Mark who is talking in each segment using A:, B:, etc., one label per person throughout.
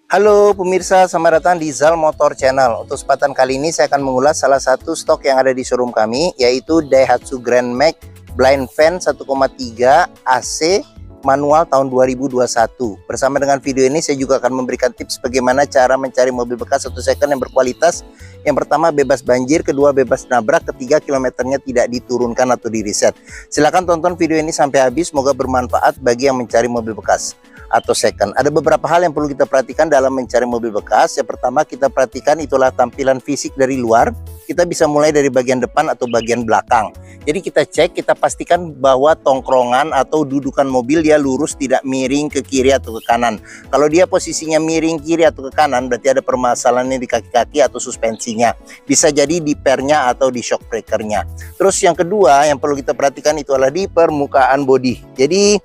A: Halo pemirsa, selamat datang di Zal Motor Channel. Untuk kesempatan kali ini saya akan mengulas salah satu stok yang ada di showroom kami, yaitu Daihatsu Grand Max Blind Fan 1,3 AC manual tahun 2021. Bersama dengan video ini saya juga akan memberikan tips bagaimana cara mencari mobil bekas atau second yang berkualitas. Yang pertama bebas banjir, kedua bebas nabrak, ketiga kilometernya tidak diturunkan atau di reset. Silahkan tonton video ini sampai habis, semoga bermanfaat bagi yang mencari mobil bekas atau second. Ada beberapa hal yang perlu kita perhatikan dalam mencari mobil bekas. Yang pertama kita perhatikan itulah tampilan fisik dari luar. Kita bisa mulai dari bagian depan atau bagian belakang. Jadi kita cek, kita pastikan bahwa tongkrongan atau dudukan mobil dia lurus, tidak miring ke kiri atau ke kanan. Kalau dia posisinya miring kiri atau ke kanan, berarti ada permasalahannya di kaki-kaki atau suspensinya. Bisa jadi di pernya atau di shock breakernya. Terus yang kedua yang perlu kita perhatikan itu adalah di permukaan bodi. Jadi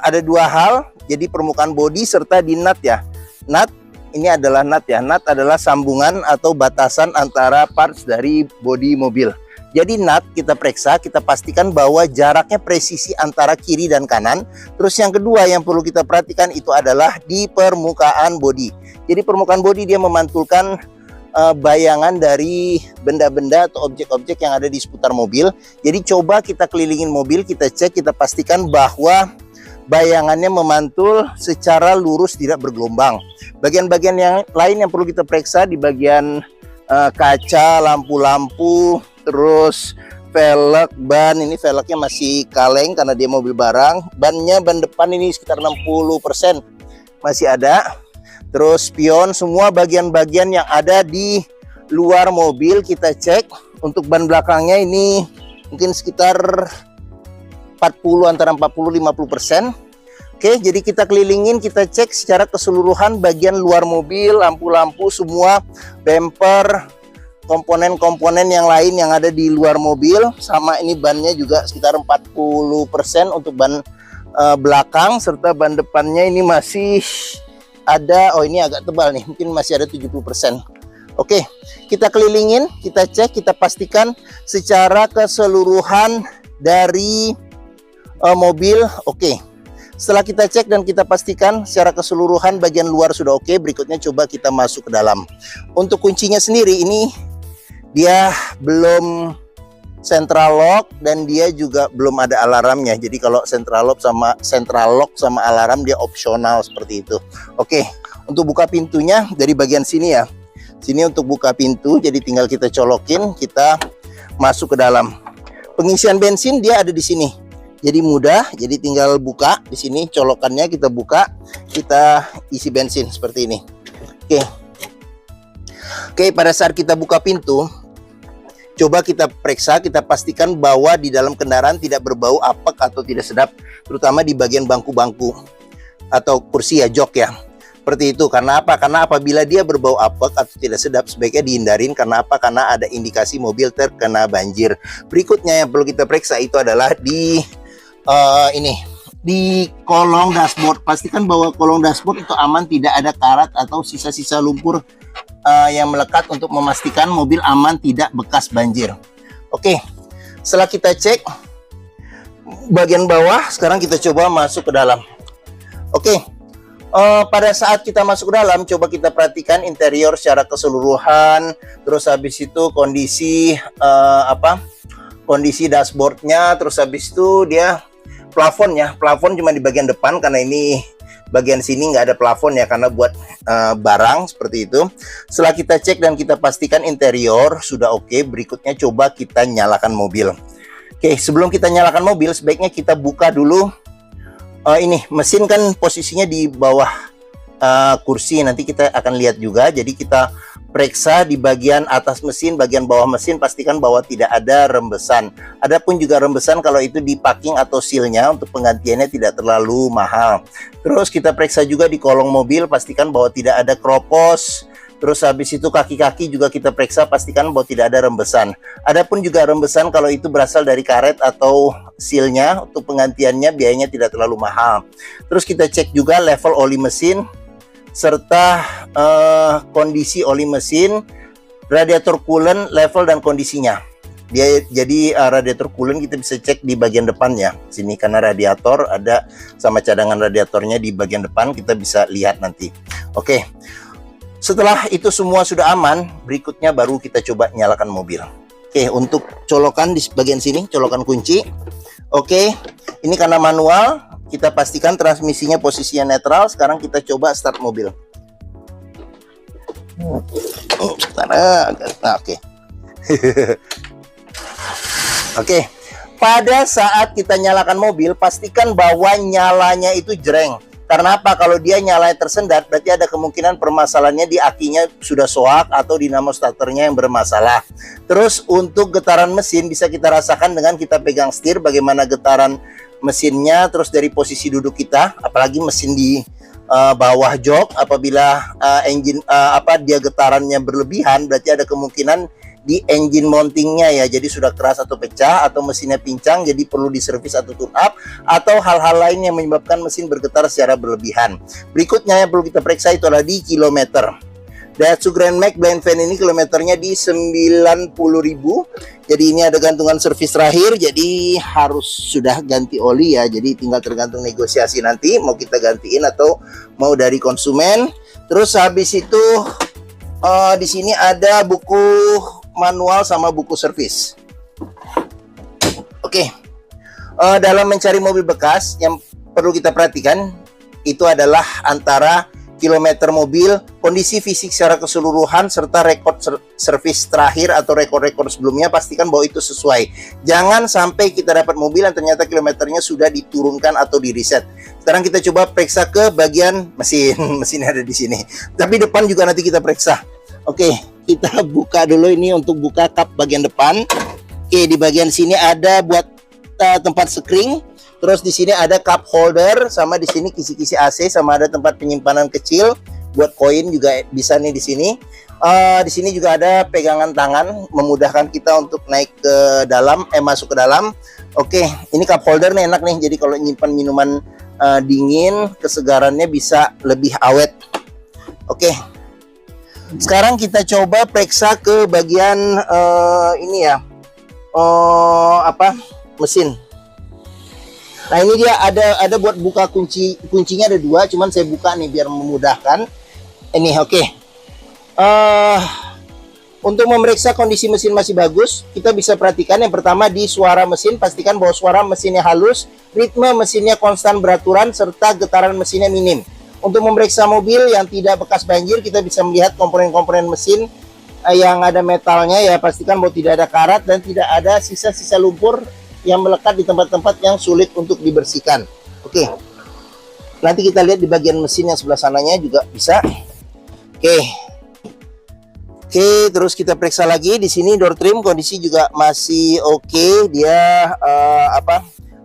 A: ada dua hal, jadi permukaan bodi serta di nut ya. Nut ini adalah nut ya. Nut adalah sambungan atau batasan antara parts dari bodi mobil. Jadi nut kita periksa, kita pastikan bahwa jaraknya presisi antara kiri dan kanan. Terus yang kedua yang perlu kita perhatikan itu adalah di permukaan bodi. Jadi permukaan bodi dia memantulkan bayangan dari benda-benda atau objek-objek yang ada di seputar mobil. Jadi coba kita kelilingin mobil, kita cek, kita pastikan bahwa bayangannya memantul secara lurus, tidak bergelombang. Bagian-bagian yang lain yang perlu kita periksa di bagian kaca, lampu-lampu, terus velg, ban. Ini velgnya masih kaleng karena dia mobil barang. Bannya ban depan ini sekitar 60% masih ada. Terus spion, semua bagian-bagian yang ada di luar mobil kita cek. Untuk ban belakangnya ini mungkin sekitar 40, antara 40-50%. Oke, jadi kita kelilingin, kita cek secara keseluruhan bagian luar mobil, lampu-lampu semua, bumper, komponen-komponen yang lain yang ada di luar mobil. Sama ini bannya juga sekitar 40% untuk ban belakang, serta ban depannya ini masih ada, oh ini agak tebal nih, mungkin masih ada 70%. Oke, kita kelilingin, kita cek, kita pastikan secara keseluruhan dari mobil oke. Setelah kita cek dan kita pastikan secara keseluruhan bagian luar sudah oke, berikutnya coba kita masuk ke dalam. Untuk kuncinya sendiri ini dia belum central lock dan dia juga belum ada alarmnya. Jadi kalau central lock sama alarm dia opsional seperti itu. Oke, untuk buka pintunya dari bagian sini ya. Sini untuk buka pintu, jadi tinggal kita colokin, kita masuk ke dalam. Pengisian bensin dia ada di sini. Jadi mudah, jadi tinggal buka di sini colokannya, kita buka, kita isi bensin seperti ini. Oke, pada saat kita buka pintu, coba kita periksa, kita pastikan bahwa di dalam kendaraan tidak berbau apek atau tidak sedap, terutama di bagian bangku-bangku atau kursi ya, jok ya. Seperti itu. Karena apa? Karena apabila dia berbau apek atau tidak sedap, sebaiknya dihindarin. Karena apa? Karena ada indikasi mobil terkena banjir. Berikutnya yang perlu kita periksa itu adalah di di kolong dashboard. Pastikan bahwa kolong dashboard itu aman, tidak ada karat atau sisa-sisa lumpur yang melekat, untuk memastikan mobil aman, tidak bekas banjir. Oke, setelah kita cek bagian bawah, sekarang kita coba masuk ke dalam. Oke, pada saat kita masuk ke dalam, coba kita perhatikan interior secara keseluruhan. Terus habis itu kondisi kondisi dashboardnya. Terus habis itu dia plafonnya, plafon cuma di bagian depan karena ini bagian sini nggak ada plafon ya, karena buat barang seperti itu. Setelah kita cek dan kita pastikan interior sudah oke, berikutnya coba kita nyalakan mobil. Oke, sebelum kita nyalakan mobil sebaiknya kita buka dulu ini mesin, kan posisinya di bawah kursi, nanti kita akan lihat juga. Jadi kita periksa di bagian atas mesin, bagian bawah mesin, pastikan bahwa tidak ada rembesan. Adapun juga rembesan kalau itu di packing atau sealnya, untuk penggantiannya tidak terlalu mahal. Terus kita periksa juga di kolong mobil, pastikan bahwa tidak ada kropos. Terus habis itu kaki-kaki juga kita periksa, pastikan bahwa tidak ada rembesan. Adapun juga rembesan kalau itu berasal dari karet atau sealnya, untuk penggantiannya biayanya tidak terlalu mahal. Terus kita cek juga level oli mesin, serta kondisi oli mesin, radiator coolant, level dan kondisinya. Jadi radiator coolant kita bisa cek di bagian depannya sini, karena radiator ada sama cadangan radiatornya di bagian depan, kita bisa lihat nanti. Oke. Setelah itu semua sudah aman, berikutnya baru kita coba nyalakan mobil. Oke, untuk colokan di bagian sini, colokan kunci. Oke, ini karena manual, kita pastikan transmisinya posisinya netral. Sekarang kita coba start mobil. Oke. Oke, pada saat kita nyalakan mobil, pastikan bahwa nyalanya itu jreng. Karena apa? Kalau dia nyalanya tersendat, berarti ada kemungkinan permasalahannya di akinya sudah soak atau dinamo starternya yang bermasalah. Terus untuk getaran mesin bisa kita rasakan dengan kita pegang setir, bagaimana getaran mesinnya. Terus dari posisi duduk kita, apalagi mesin di bawah jok, apabila dia getarannya berlebihan, berarti ada kemungkinan di engine mountingnya ya, jadi sudah keras atau pecah, atau mesinnya pincang jadi perlu diservis atau tune up, atau hal-hal lain yang menyebabkan mesin bergetar secara berlebihan. Berikutnya yang perlu kita periksa itu adalah di kilometer. Daihatsu Grand Max Blind Fan ini kilometernya di 90.000. Jadi ini ada gantungan servis terakhir, jadi harus sudah ganti oli ya, jadi tinggal tergantung negosiasi nanti mau kita gantiin atau mau dari konsumen. Terus habis itu di sini ada buku manual sama buku servis. Oke. Dalam mencari mobil bekas yang perlu kita perhatikan itu adalah antara kilometer mobil, kondisi fisik secara keseluruhan, serta rekod servis terakhir atau rekor-rekor sebelumnya. Pastikan bahwa itu sesuai. Jangan sampai kita dapat mobil yang ternyata kilometernya sudah diturunkan atau di reset. Sekarang kita coba periksa ke bagian mesin. Mesinnya ada di sini. Tapi depan juga nanti kita periksa. Oke, kita buka dulu ini untuk buka kap bagian depan. Oke, di bagian sini ada buat tempat screen. Terus di sini ada cup holder, sama di sini kisi-kisi AC, sama ada tempat penyimpanan kecil buat koin juga bisa nih di sini. Di sini juga ada pegangan tangan memudahkan kita untuk naik ke dalam, masuk ke dalam. Oke, ini cup holder nih enak nih. Jadi kalau nyimpan minuman dingin, kesegarannya bisa lebih awet. Oke. Sekarang kita coba periksa ke bagian ini ya. Mesin. Nah, ini dia ada buat buka kuncinya ada dua, cuman saya buka nih biar memudahkan. Ini oke. Untuk memeriksa kondisi mesin masih bagus, kita bisa perhatikan yang pertama di suara mesin, pastikan bahwa suara mesinnya halus, ritme mesinnya konstan beraturan, serta getaran mesinnya minim. Untuk memeriksa mobil yang tidak bekas banjir, kita bisa melihat komponen-komponen mesin yang ada metalnya ya, pastikan bahwa tidak ada karat dan tidak ada sisa-sisa lumpur yang melekat di tempat-tempat yang sulit untuk dibersihkan. Oke. Nanti kita lihat di bagian mesin yang sebelah sananya juga bisa. Oke, terus kita periksa lagi di sini door trim kondisi juga masih oke. Dia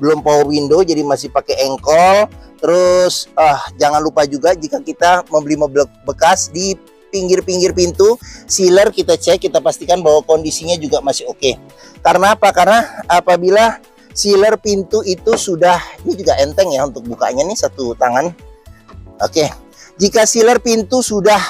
A: belum power window jadi masih pakai engkol. Terus jangan lupa juga jika kita membeli mobil bekas, di pinggir-pinggir pintu sealer kita cek, kita pastikan bahwa kondisinya juga masih oke. Karena apa? Karena apabila sealer pintu itu sudah, ini juga enteng ya untuk bukanya nih, satu tangan. Oke. Jika sealer pintu sudah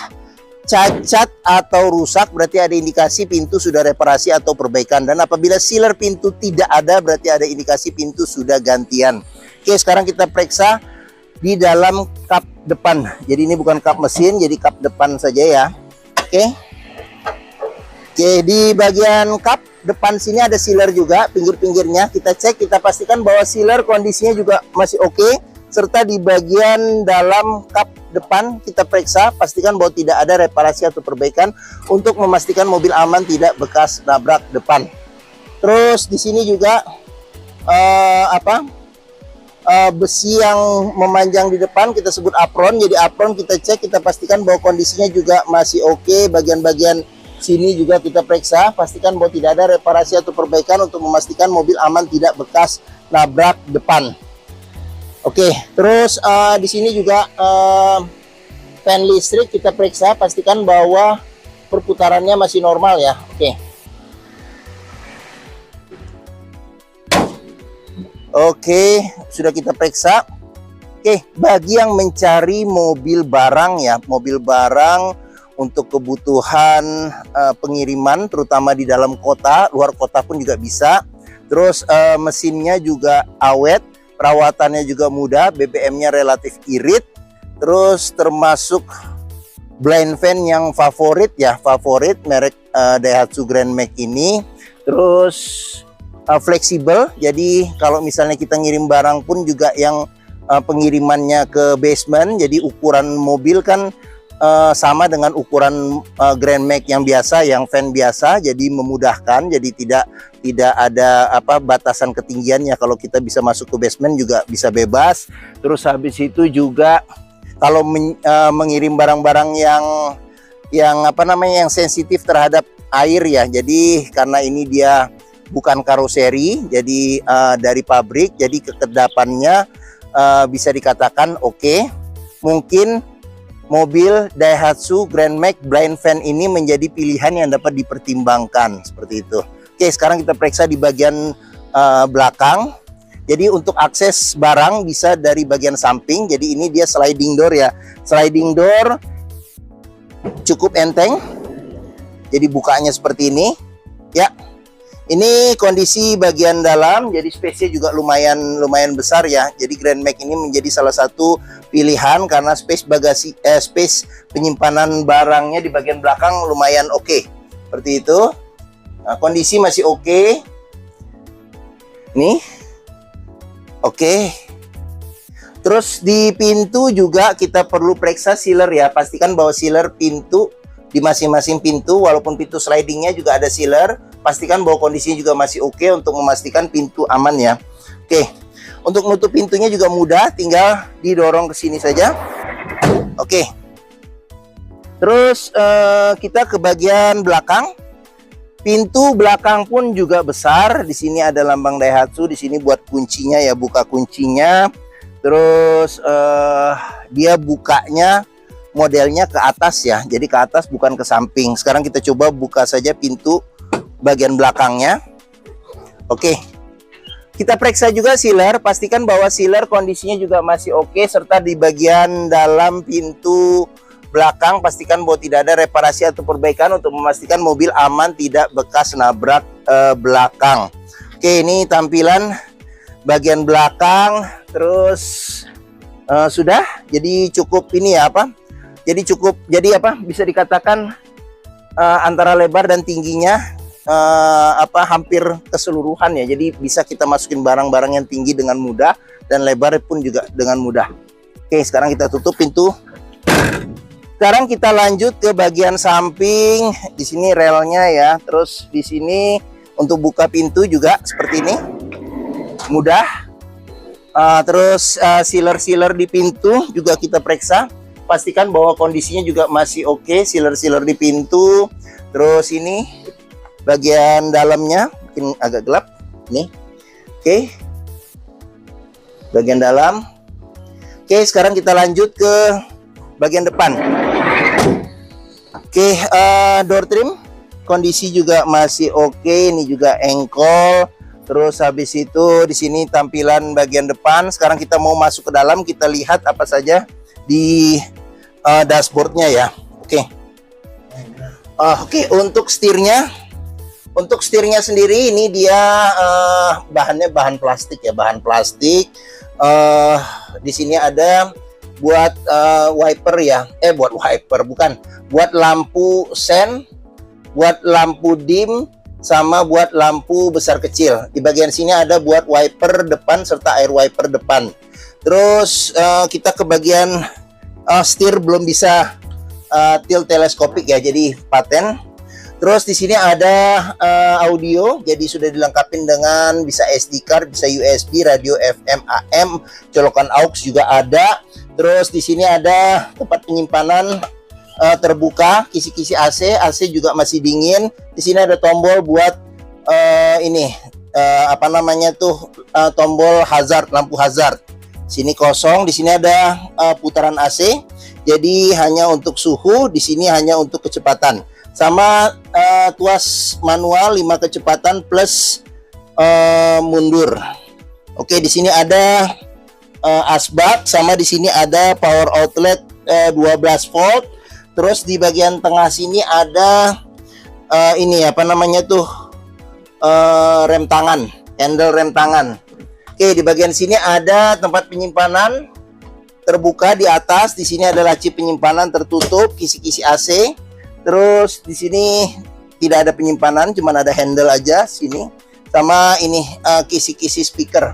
A: cacat atau rusak, berarti ada indikasi pintu sudah reparasi atau perbaikan. Dan apabila sealer pintu tidak ada, berarti ada indikasi pintu sudah gantian. Oke, sekarang kita periksa di dalam kap depan. Jadi ini bukan kap mesin, jadi kap depan saja ya. Oke, di bagian kap depan sini ada sealer juga, pinggir-pinggirnya kita cek, kita pastikan bahwa sealer kondisinya juga masih oke. Serta di bagian dalam kap depan kita periksa, pastikan bahwa tidak ada reparasi atau perbaikan untuk memastikan mobil aman tidak bekas nabrak depan. Terus di sini juga besi yang memanjang di depan kita sebut apron. Jadi apron kita cek, kita pastikan bahwa kondisinya juga masih oke. Bagian-bagian sini juga kita periksa, pastikan bahwa tidak ada reparasi atau perbaikan untuk memastikan mobil aman tidak bekas nabrak depan. Oke, terus di sini juga fan listrik kita periksa, pastikan bahwa perputarannya masih normal ya. Oke, sudah kita periksa. Oke, bagi yang mencari mobil barang ya, mobil barang untuk kebutuhan pengiriman, terutama di dalam kota, luar kota pun juga bisa. Terus mesinnya juga awet, perawatannya juga mudah, BBM-nya relatif irit. Terus termasuk blind fan yang favorit ya, favorit merek Daihatsu Grand Max ini. Terus fleksibel, jadi kalau misalnya kita ngirim barang pun juga yang pengirimannya ke basement, jadi ukuran mobil kan sama dengan ukuran Grand Max yang biasa, yang fan biasa, jadi memudahkan, jadi tidak ada batasan ketinggiannya. Kalau kita bisa masuk ke basement juga bisa bebas. Terus habis itu juga kalau mengirim barang-barang yang sensitif terhadap air ya, jadi karena ini dia bukan karoseri, jadi dari pabrik, jadi kekedapannya bisa dikatakan oke. Mungkin mobil Daihatsu Grand Max blind fan ini menjadi pilihan yang dapat dipertimbangkan seperti itu. Oke, sekarang kita periksa di bagian belakang. Jadi untuk akses barang bisa dari bagian samping. Jadi ini dia sliding door ya. Sliding door cukup enteng. Jadi bukanya seperti ini. Ya. Ini kondisi bagian dalam. Jadi space-nya juga lumayan besar ya. Jadi Grand Max ini menjadi salah satu pilihan karena space bagasi space penyimpanan barangnya di bagian belakang lumayan oke. Seperti itu. Nah, kondisi masih oke. Nih. Oke. Terus di pintu juga kita perlu periksa sealer ya. Pastikan bahwa sealer pintu di masing-masing pintu, walaupun pintu slidingnya juga ada sealer, pastikan bahwa kondisinya juga masih oke untuk memastikan pintu aman ya. Oke. Untuk nutup pintunya juga mudah, tinggal didorong ke sini saja. Oke. Terus kita ke bagian belakang. Pintu belakang pun juga besar. Di sini ada lambang Daihatsu. Di sini buat kuncinya ya, buka kuncinya. Terus dia bukanya modelnya ke atas ya. Jadi ke atas bukan ke samping. Sekarang kita coba buka saja pintu bagian belakangnya. Oke. Kita periksa juga sealer. Pastikan bahwa sealer kondisinya juga masih oke. Serta di bagian dalam pintu belakang pastikan bahwa tidak ada reparasi atau perbaikan untuk memastikan mobil aman, tidak bekas nabrak belakang. Oke, ini tampilan bagian belakang. Terus sudah, jadi cukup ini ya bisa dikatakan antara lebar dan tingginya hampir keseluruhan ya. Jadi bisa kita masukin barang-barang yang tinggi dengan mudah dan lebar pun juga dengan mudah. Oke, sekarang kita tutup pintu. Sekarang kita lanjut ke bagian samping. Di sini relnya ya. Terus di sini untuk buka pintu juga seperti ini, mudah. Terus sealer di pintu juga kita periksa. Pastikan bahwa kondisinya juga masih oke. Sealer di pintu. Terus ini bagian dalamnya mungkin agak gelap. Nih, oke. Bagian dalam. Oke, sekarang kita lanjut ke bagian depan. Oke, door trim kondisi juga masih oke. Ini juga engkol. Terus habis itu di sini tampilan bagian depan. Sekarang kita mau masuk ke dalam, kita lihat apa saja di dashboardnya ya. Oke. Oke, untuk setirnya sendiri ini dia bahannya bahan plastik ya, bahan plastik. Di sini ada buat wiper ya, buat lampu sen, buat lampu dim, sama buat lampu besar kecil. Di bagian sini ada buat wiper depan serta air wiper depan. Terus kita ke bagian setir belum bisa tilt teleskopik ya, jadi paten. Terus di sini ada audio, jadi sudah dilengkapi dengan bisa SD card, bisa USB, radio FM, AM, colokan aux juga ada. Terus di sini ada tempat penyimpanan terbuka, kisi-kisi AC juga masih dingin. Di sini ada tombol buat tombol hazard, lampu hazard. Sini kosong, di sini ada putaran AC. Jadi hanya untuk suhu, di sini hanya untuk kecepatan. Sama tuas manual 5 kecepatan plus mundur. Oke, di sini ada asbak, sama di sini ada power outlet 12 volt. Terus di bagian tengah sini ada rem tangan, handle rem tangan. Oke, di bagian sini ada tempat penyimpanan. terbuka di atas. Di sini ada laci penyimpanan tertutup, kisi-kisi AC. Terus di sini tidak ada penyimpanan, cuman ada handle aja sini. Sama ini kisi-kisi speaker.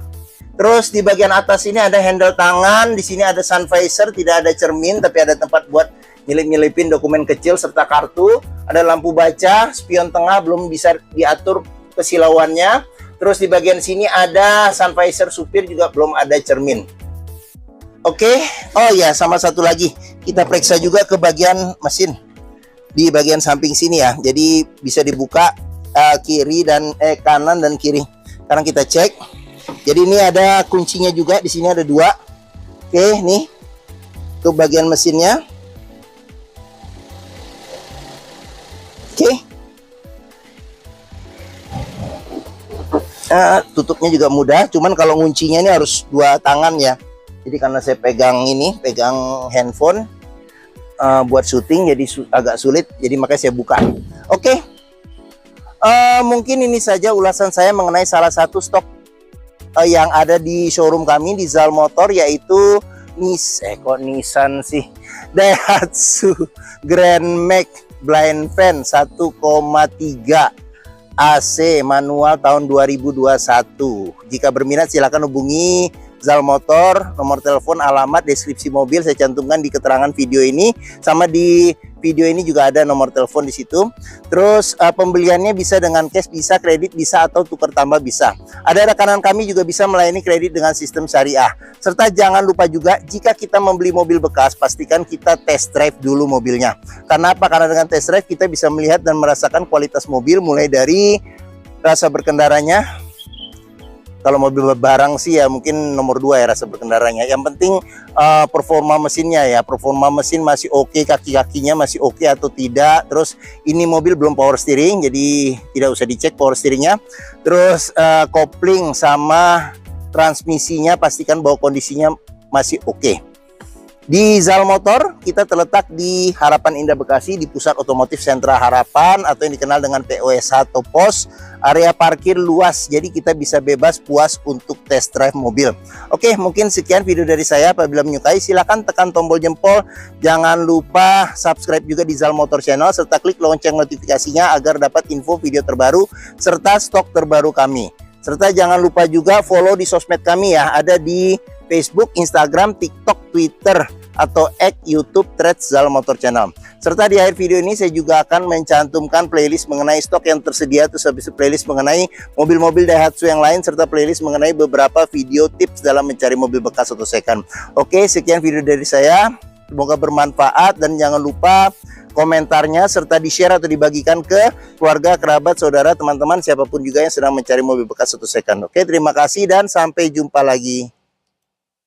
A: Terus di bagian atas ini ada handle tangan. Di sini ada sun visor, tidak ada cermin, tapi ada tempat buat nyelip-nyelipin dokumen kecil serta kartu. Ada lampu baca, spion tengah belum bisa diatur kesilauannya. Terus di bagian sini ada sun visor supir, juga belum ada cermin. Oke, oh ya, sama satu lagi, kita periksa juga ke bagian mesin di bagian samping sini ya. Jadi bisa dibuka kiri dan kanan dan kiri. Sekarang kita cek. Jadi ini ada kuncinya juga, di sini ada 2. Oke, nih ke bagian mesinnya. Oke. Tutupnya juga mudah, cuman kalau nguncinya ini harus 2 tangan ya. Jadi karena saya pegang handphone buat syuting, jadi agak sulit, jadi makanya saya buka. Oke, mungkin ini saja ulasan saya mengenai salah satu stok yang ada di showroom kami di Zal Motor, yaitu Nissan sih, Daihatsu Grand Max Blind Fan 1,3 AC manual tahun 2021. Jika berminat silakan hubungi Zal Motor. Nomor telepon, alamat, deskripsi mobil saya cantumkan di keterangan video ini. Sama di video ini juga ada nomor telepon di situ. Terus pembeliannya bisa dengan cash, bisa kredit, bisa atau tukar tambah bisa. Ada rekanan kami juga bisa melayani kredit dengan sistem syariah. Serta jangan lupa juga, jika kita membeli mobil bekas, pastikan kita test drive dulu mobilnya. Karena apa? Karena dengan test drive kita bisa melihat dan merasakan kualitas mobil, mulai dari rasa berkendaranya. Kalau mobil barang sih ya mungkin nomor 2 ya rasa berkendaranya. Yang penting performa mesinnya ya. Performa mesin masih oke, kaki-kakinya masih oke atau tidak. Terus ini mobil belum power steering, jadi tidak usah dicek power steeringnya. Terus kopling sama transmisinya pastikan bahwa kondisinya masih oke. Di Zal Motor kita terletak di Harapan Indah Bekasi, di Pusat Otomotif Sentra Harapan atau yang dikenal dengan POS atau POS. Area parkir luas, jadi kita bisa bebas puas untuk test drive mobil. Oke, mungkin sekian video dari saya. Apabila menyukai silahkan tekan tombol jempol. Jangan lupa subscribe juga di Zal Motor Channel serta klik lonceng notifikasinya agar dapat info video terbaru serta stok terbaru kami. Serta jangan lupa juga follow di sosmed kami ya, ada di Facebook, Instagram, TikTok, Twitter, atau YouTube Threads Zal Motor Channel. Serta di akhir video ini saya juga akan mencantumkan playlist mengenai stok yang tersedia, terus habis itu playlist mengenai mobil-mobil Daihatsu yang lain, serta playlist mengenai beberapa video tips dalam mencari mobil bekas atau second. Oke, sekian video dari saya. Semoga bermanfaat dan jangan lupa komentarnya serta di-share atau dibagikan ke keluarga, kerabat, saudara, teman-teman, siapapun juga yang sedang mencari mobil bekas atau second. Oke, terima kasih dan sampai jumpa lagi.